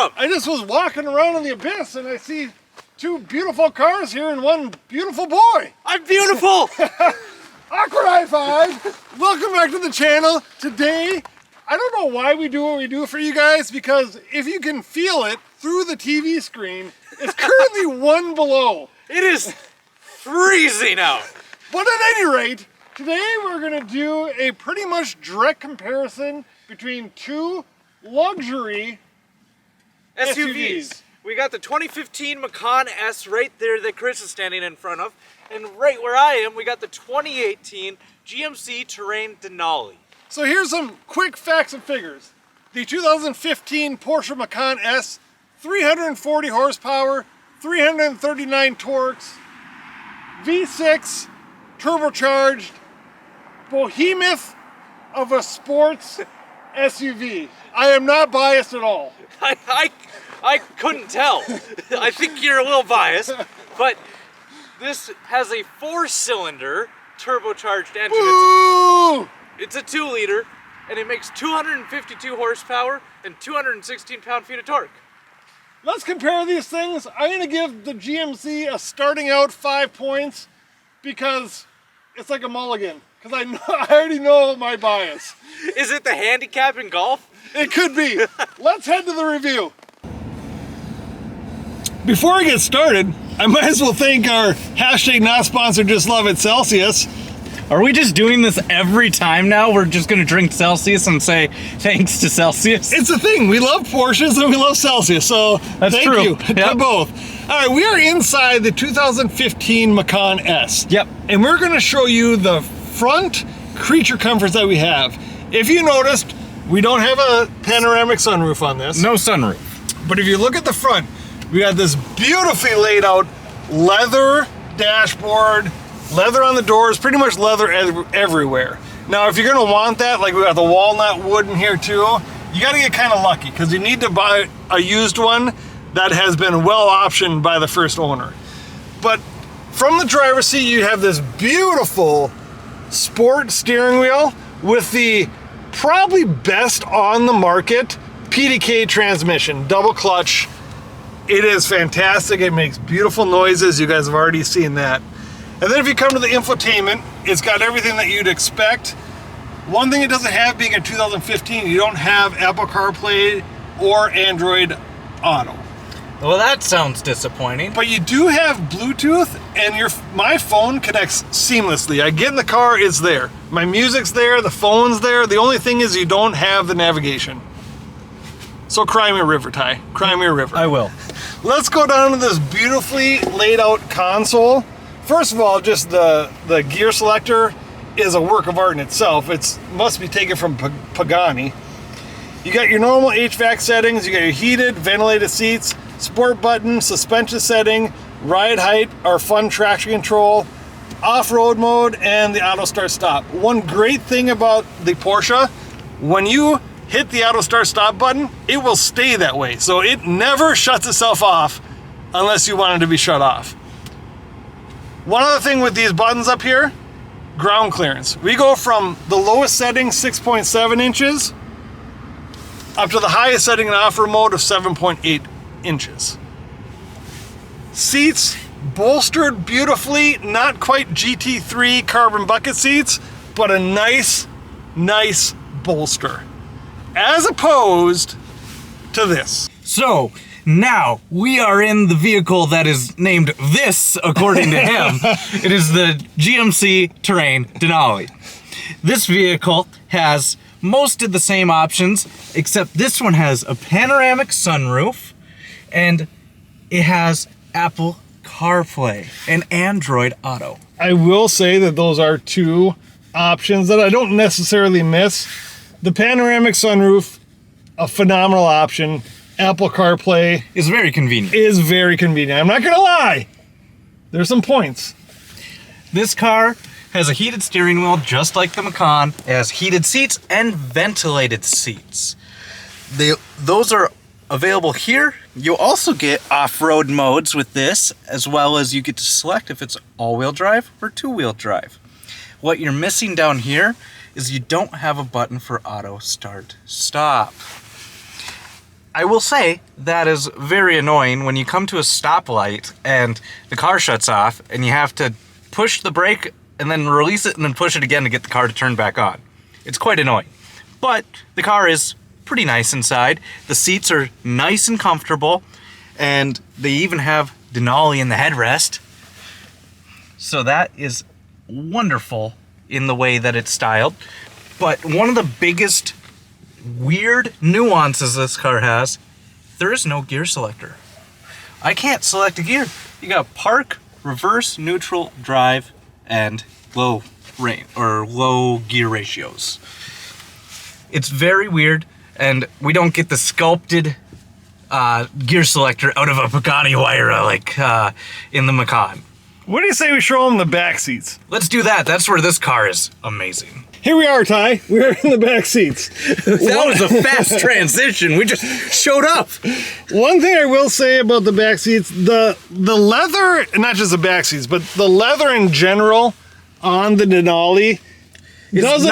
from? I just was walking around in the abyss and I see two beautiful cars here and one beautiful boy. I'm beautiful! Awkward high five! Welcome back to the channel. Today, I don't know why we do what we do for you guys, because if you can feel it through the TV screen, it's currently 1 below. It is freezing out. But at any rate, today we're gonna do a pretty much direct comparison between two luxury SUVs. We got the 2015 Macan S right there that Chris is standing in front of. And right where I am, we got the 2018 GMC Terrain Denali. So here's some quick facts and figures. The 2015 Porsche Macan S, 340 horsepower, 339 torques, V6, turbocharged, behemoth of a sports SUV. I am not biased at all. I couldn't tell. I think you're a little biased, but this has a 4-cylinder turbocharged engine. Woo! It's a 2-liter, and it makes 252 horsepower and 216 pound-feet of torque. Let's compare these things. I'm gonna give the GMC a starting out 5 points because it's like a mulligan. Because I already know my bias. Is it the handicap in golf? It could be. Let's head to the review. Before I get started, I might as well thank our hashtag not sponsored just love it Celsius. Are we just doing this every time now? We're just gonna drink Celsius and say thanks to Celsius? It's a thing. We love Porsches and we love Celsius, so That's thank true. you to both. All right, we are inside the 2015 Macan S. Yep. And we're gonna show you the front creature comforts that we have. If you noticed, we don't have a panoramic sunroof on this. No sunroof. But if you look at the front, we got this beautifully laid out leather dashboard, leather on the doors, pretty much leather everywhere. Now, if you're gonna want that, like we got the walnut wood in here too, you gotta get kind of lucky because you need to buy a used one that has been well optioned by the first owner. But from the driver's seat, you have this beautiful sport steering wheel with the probably best on the market PDK transmission, double clutch. It is fantastic. It makes beautiful noises. You guys have already seen that. And then if you come to the infotainment, it's got everything that you'd expect. One thing it doesn't have, being a 2015, you don't have Apple CarPlay or Android Auto. Well, that sounds disappointing. But you do have Bluetooth, and my phone connects seamlessly. I get in the car, it's there. My music's there, the phone's there. The only thing is you don't have the navigation. So cry me a river, Ty. Cry me a river. I will. Let's go down to this beautifully laid out console. First of all, just the gear selector is a work of art in itself. It must be taken from Pagani. You got your normal HVAC settings. You got your heated, ventilated seats, sport button, suspension setting, ride height, our fun traction control, off-road mode, and the auto start stop. One great thing about the Porsche, when you hit the auto start stop button, it will stay that way. So it never shuts itself off unless you want it to be shut off. One other thing with these buttons up here, ground clearance. We go from the lowest setting, 6.7 inches, up to the highest setting in off-road mode of 7.8 inches. Seats bolstered beautifully, not quite GT3 carbon bucket seats, but a nice bolster. As opposed to this. So, now we are in the vehicle that is named this, according to him. It is the GMC Terrain Denali. This vehicle has most of the same options, except this one has a panoramic sunroof, and it has Apple CarPlay and Android Auto. I will say that those are two options that I don't necessarily miss. The panoramic sunroof, a phenomenal option. Apple CarPlay Is very convenient. is very convenient. I'm not gonna lie. There's some points. This car has a heated steering wheel just like the Macan. It has heated seats and ventilated seats. Those are available here. You'll also get off-road modes with this, as well as you get to select if it's all-wheel drive or two-wheel drive. What you're missing down here is you don't have a button for auto start stop. I will say that is very annoying when you come to a stoplight and the car shuts off and you have to push the brake and then release it and then push it again to get the car to turn back on. It's quite annoying. But the car is pretty nice inside. The seats are nice and comfortable, and they even have Denali in the headrest. So that is wonderful in the way that it's styled. But one of the biggest weird nuances this car has, there is no gear selector. I can't select a gear. You got park, reverse, neutral, drive, and low gear ratios. It's very weird, and we don't get the sculpted gear selector out of a Pagani Huayra like in the Macan. What do you say we show them the back seats? Let's do that. That's where this car is amazing. Here we are, Ty. We're in the back seats. That was a fast transition. We just showed up. One thing I will say about the back seats, the leather, not just the back seats, but the leather in general on the Denali, It's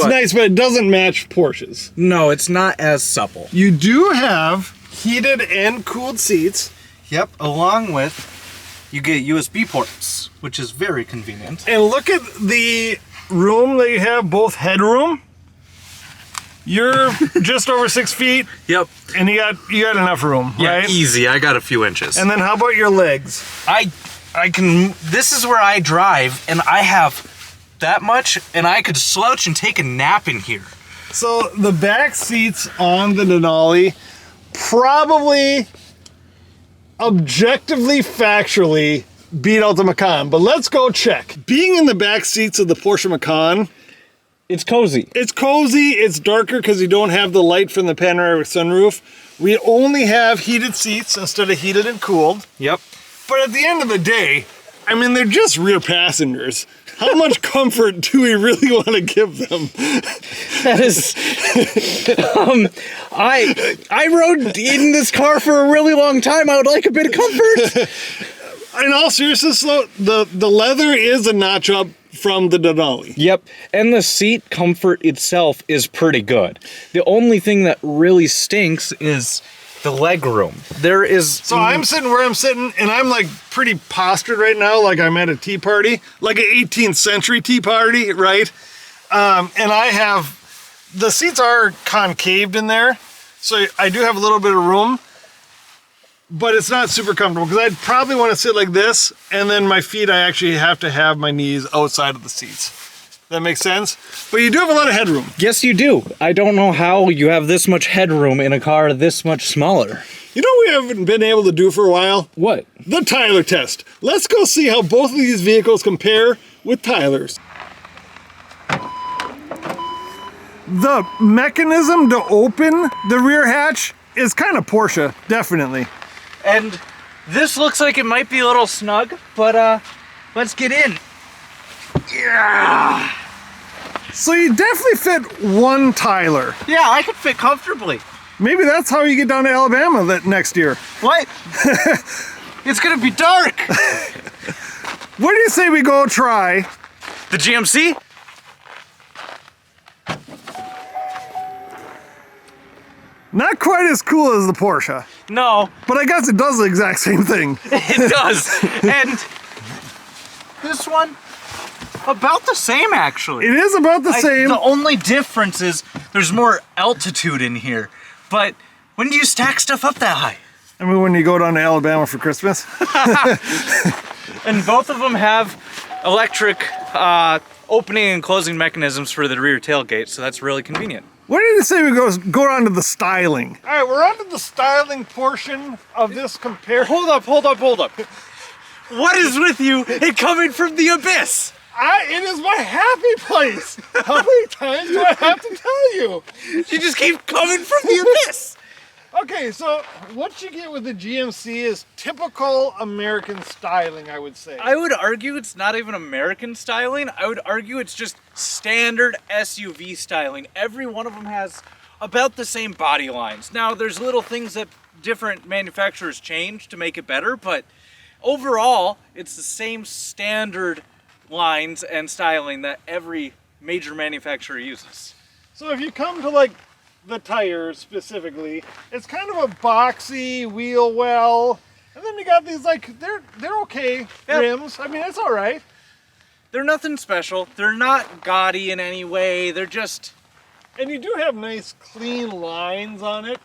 nice, but it doesn't match Porsche's. No, it's not as supple. You do have heated and cooled seats. Yep, along with you get USB ports, which is very convenient. And look at the room that you have, both headroom. You're just over 6 feet. Yep. And you got enough room, Yeah, right? easy. I got a few inches. And then how about your legs? I can, this is where I drive, and I have that much, and I could slouch and take a nap in here. So the back seats on the Denali probably objectively, factually beat out the Macan, but let's go check. Being in the back seats of the Porsche Macan, It's cozy. it's cozy, it's darker because you don't have the light from the panoramic sunroof. We only have heated seats instead of heated and cooled. Yep. But at the end of the day, I mean, they're just rear passengers. How much comfort do we really want to give them? That is, I rode in this car for a really long time. I would like a bit of comfort. In all seriousness, though, the leather is a notch up from the Denali. Yep, and the seat comfort itself is pretty good. The only thing that really stinks is the leg room. There is... So I'm sitting where I'm sitting, and I'm like pretty postured right now, like I'm at a tea party, like an 18th century tea party, right? And I have, the seats are concaved in there, so I do have a little bit of room, but it's not super comfortable because I'd probably want to sit like this, and then my feet, I actually have to have my knees outside of the seats. That makes sense? But you do have a lot of headroom. Yes, you do. I don't know how you have this much headroom in a car this much smaller. You know what we haven't been able to do for a while? What? The Tyler test. Let's go see how both of these vehicles compare with Tyler's. The mechanism to open the rear hatch is kind of Porsche, definitely. And this looks like it might be a little snug, but let's get in. Yeah. So you definitely fit one Tyler. Yeah, I could fit comfortably. Maybe that's how you get down to Alabama that next year. What? It's gonna be dark. What do you say we go try The GMC? Not quite as cool as the Porsche, No, but I guess it does the exact same thing. it does. And this one, about the same actually. It is about the same. The only difference is there's more altitude in here. But when do you stack stuff up that high? I mean, when you go down to Alabama for Christmas. And both of them have electric opening and closing mechanisms for the rear tailgate, so that's really convenient. What did you say we go on to the styling? All right, we're on to the styling portion of this compare. Hold up. What is with you and coming from the abyss? It is my happy place. How many times do I have to tell you? You just keep coming from the abyss. Okay, so what you get with the GMC is typical American styling, I would say. I would argue it's not even American styling. I would argue it's just standard SUV styling. Every one of them has about the same body lines. Now, there's little things that different manufacturers change to make it better, but overall, it's the same standard lines and styling that every major manufacturer uses. So if you come to like the tires specifically. It's kind of a boxy wheel well. And then you got these like, they're okay rims. I mean, it's all right. They're nothing special. They're not gaudy in any way. They're just... And you do have nice clean lines on it.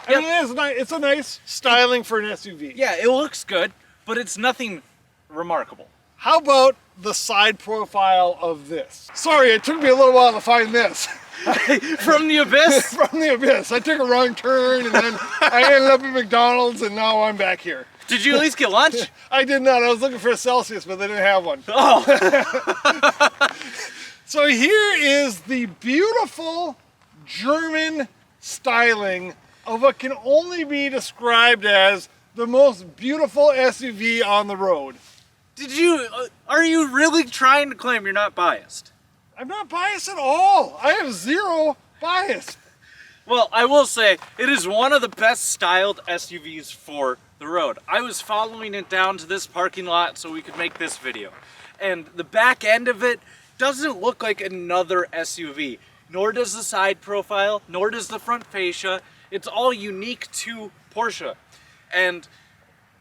I mean, it is nice. It's a nice styling for an SUV. Yeah, it looks good, but it's nothing remarkable. How about the side profile of this? Sorry, it took me a little while to find this. From the abyss? From the abyss. I took a wrong turn and then I ended up at McDonald's and now I'm back here. Did you at least get lunch? I did not. I was looking for a Celsius, but they didn't have one. Oh. So here is the beautiful German styling of what can only be described as the most beautiful SUV on the road. Are you really trying to claim you're not biased? I'm not biased at all. I have zero bias. Well, I will say, it is one of the best styled SUVs for the road. I was following it down to this parking lot so we could make this video. And the back end of it doesn't look like another SUV. Nor does the side profile, nor does the front fascia. It's all unique to Porsche. And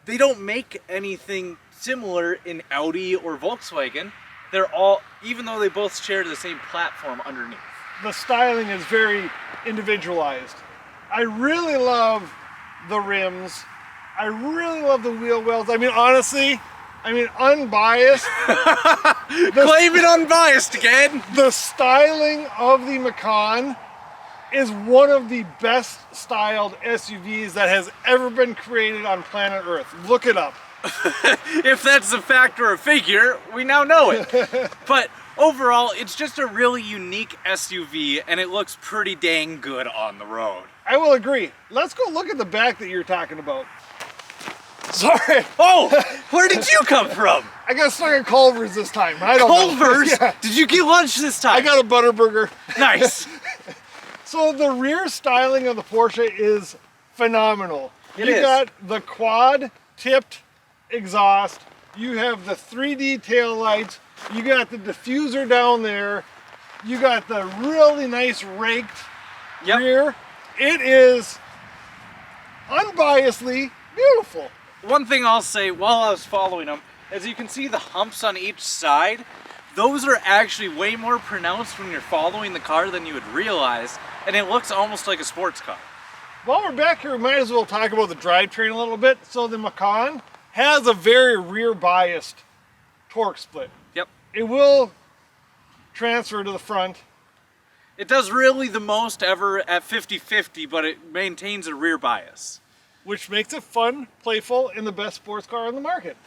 they don't make anything similar in Audi or Volkswagen. They're all, even though they both share the same platform underneath. The styling is very individualized. I really love the rims. I really love the wheel wells. I mean, honestly, unbiased. Claim it unbiased again. The styling of the Macan is one of the best styled SUVs that has ever been created on planet Earth. Look it up. If that's a fact or a figure, we now know it. But overall, it's just a really unique SUV and it looks pretty dang good on the road. I will agree. Let's go look at the back that you're talking about. Sorry. Oh, where did you come from? I got stuck at Culver's this time. I don't know. Culver's? Yeah. Did you get lunch this time? I got a Butterburger. Nice. So the rear styling of the Porsche is phenomenal. It You is. got the quad tipped exhaust. You have the 3D tail lights. You got the diffuser down there. You got the really nice raked rear. It is unbiasedly beautiful. One thing I'll say while I was following them, as you can see the humps on each side, those are actually way more pronounced when you're following the car than you would realize, and it looks almost like a sports car. While we're back here, we might as well talk about the drivetrain a little bit. So the Macan has a very rear biased torque split. Yep. It will transfer to the front. It does really the most ever at 50-50, but it maintains a rear bias. Which makes it fun, playful, and the best sports car on the market.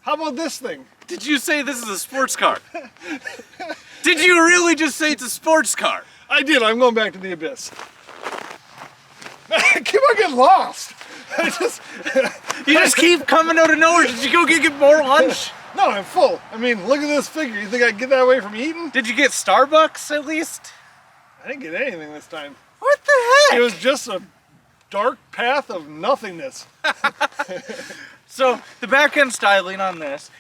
How about this thing? Did you say this is a sports car? Did you really just say it's a sports car? I did. I'm going back to the abyss. I keep on getting lost. You just keep coming out of nowhere. Did you go get more lunch? No, I'm full. I mean, look at this figure. You think I can get that away from eating? Did you get Starbucks at least? I didn't get anything this time. What the heck? It was just a dark path of nothingness. So the back end styling on this,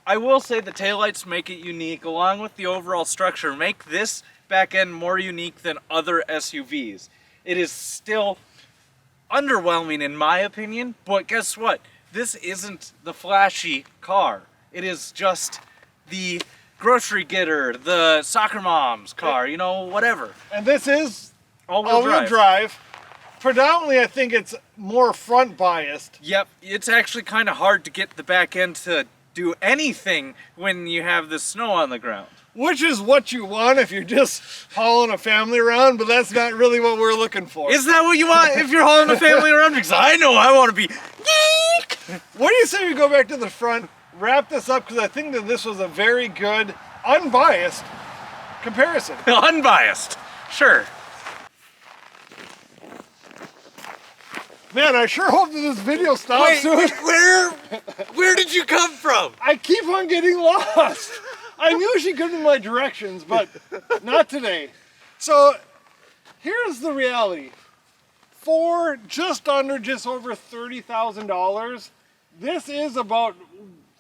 I will say the taillights make it unique, along with the overall structure, make this back end more unique than other SUVs. It is still underwhelming in my opinion, but guess what? This isn't the flashy car. It is just the grocery getter, the soccer mom's car, you know, whatever. And this is All-wheel drive. Predominantly, I think it's more front biased. Yep, it's actually kind of hard to get the back end to do anything when you have the snow on the ground. Which is what you want if you're just hauling a family around, but that's not really what we're looking for. Is that what you want if you're hauling a family around? Because I know I want to be geek. What do you say we go back to the front, wrap this up, because I think that this was a very good, unbiased comparison. Unbiased, sure. Man, I sure hope that this video stops soon. Where did you come from? I keep on getting lost. I'm usually good in my directions, but not today. So here's the reality. For just over $30,000, this is about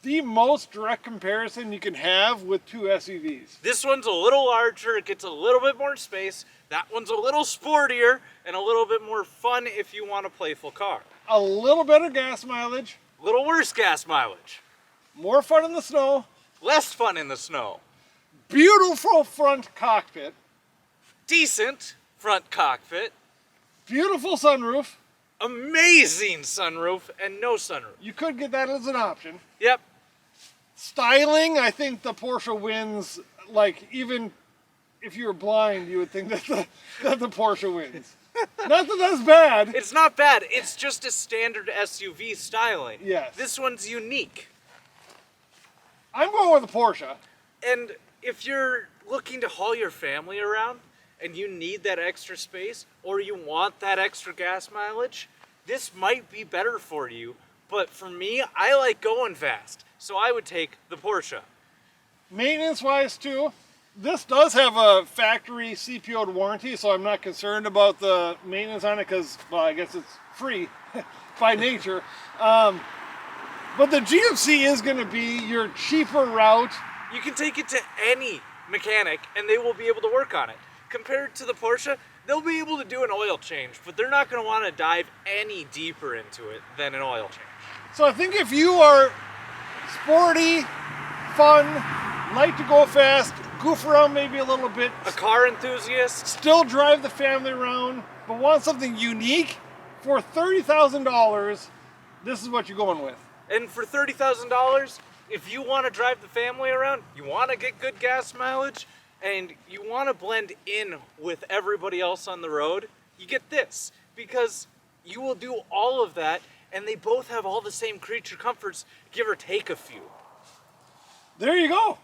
the most direct comparison you can have with two SUVs. This one's a little larger, it gets a little bit more space. That one's a little sportier and a little bit more fun if you want a playful car. A little better gas mileage, A little worse gas mileage. more fun in the snow, Less fun in the snow. beautiful front cockpit, Decent front cockpit. beautiful sunroof. Amazing sunroof and no sunroof. You could get that as an option. Yep. Styling, I think the Porsche wins. Like, even if you were blind, you would think that the Porsche wins. Not that that's bad. It's not bad. It's just a standard SUV styling. Yes. This one's unique. I'm going with the Porsche. And if you're looking to haul your family around and you need that extra space or you want that extra gas mileage, this might be better for you. But for me, I like going fast. So I would take the Porsche. Maintenance-wise, too, this does have a factory CPO'd warranty, so I'm not concerned about the maintenance on it because, well, I guess it's free by nature. But the GMC is going to be your cheaper route. You can take it to any mechanic and they will be able to work on it. Compared to the Porsche, they'll be able to do an oil change, but they're not going to want to dive any deeper into it than an oil change. So I think if you are sporty, fun, like to go fast, goof around maybe a little bit, A car enthusiast, still drive the family around, but want something unique, for $30,000, this is what you're going with. and for $30,000, if you want to drive the family around, you want to get good gas mileage, and you want to blend in with everybody else on the road, you get this. Because you will do all of that, and they both have all the same creature comforts, give or take a few. There you go.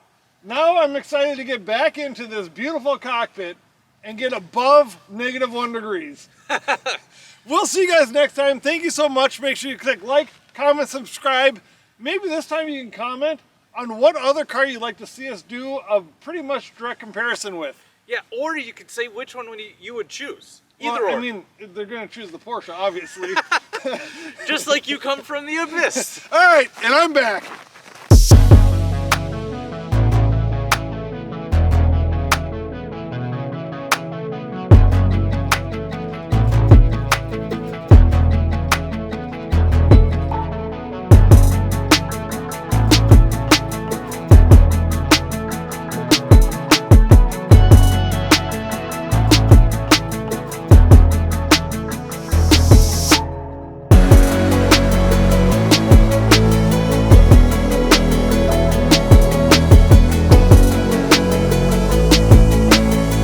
Now I'm excited to get back into this beautiful cockpit and get above -1 degrees. We'll see you guys next time. Thank you so much. Make sure you click like, comment, subscribe. Maybe this time you can comment on what other car you'd like to see us do a pretty much direct comparison with. Yeah, or you could say which one you would choose. Well, Either or. I mean, they're going to choose the Porsche, obviously. Just like you come from the abyss. All right, and I'm back.